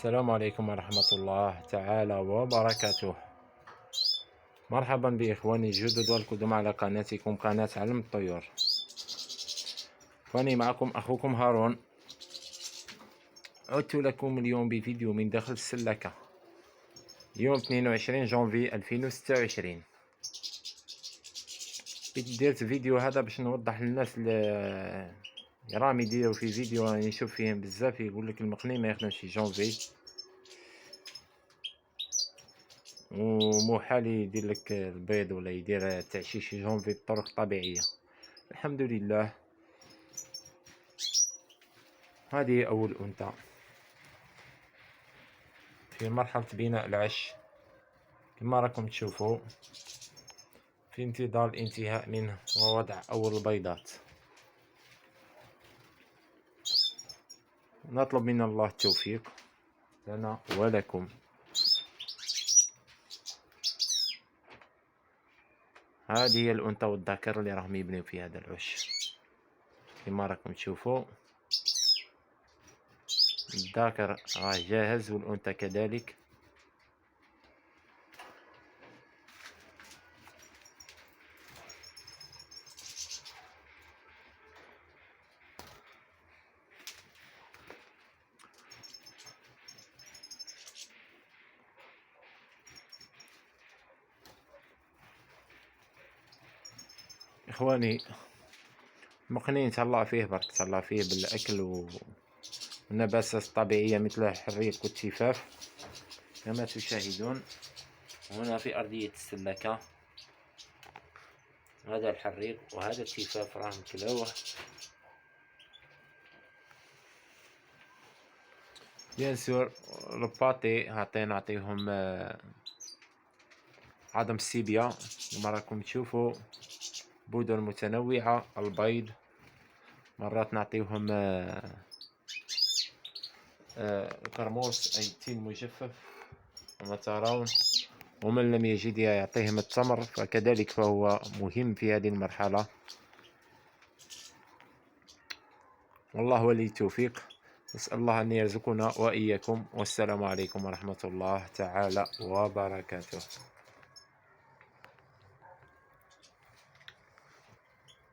السلام عليكم ورحمة الله تعالى وبركاته. مرحبا بإخواني الجدد والقدوم على قناتكم قناة علم الطيور. إخواني، معكم أخوكم هارون. عدت لكم اليوم بفيديو من داخل السلكة. يوم 22 جونفي 2026. درت فيديو هذا باش نوضح للناس اللي راهم يديروا في فيديو راني نشوف فيهم بزاف يقول لك المقني ما يخدمش في جونفي، ومحال يدير لك البيض ولا يدير تعشيش في جونفي بطرق طبيعية. الحمد لله، هذه أول أنثى في مرحلة بناء العش كما راكم تشوفوا، في انتظار الانتهاء منه ووضع أول البيضات. نطلب من الله التوفيق لنا ولكم. هذه هي الأنثى والذكر اللي راهم يبنيو في هذا العش كما راكم تشوفوا. الذكر راه جاهز والأنثى كذلك. إخواني، مقنين تهلا فيه برك، تهلا فيه بالأكل والنباتات الطبيعية مثل الحريق والتفاف كما تشاهدون هنا في أرضية السلكة. هذا الحريق وهذا التفاف راهم كلاوه. بيان سور الباتي نعطيهم عظم السيبيا كما راكم تشوفوا، بذور متنوعة، البيض، مرات نعطيهم القرموس أي التين مجفف كما ترون، ومن لم يجد يعطيهم التمر فكذلك فهو مهم في هذه المرحلة. والله ولي التوفيق، نسأل الله أن يرزقنا وإياكم، والسلام عليكم ورحمة الله تعالى وبركاته.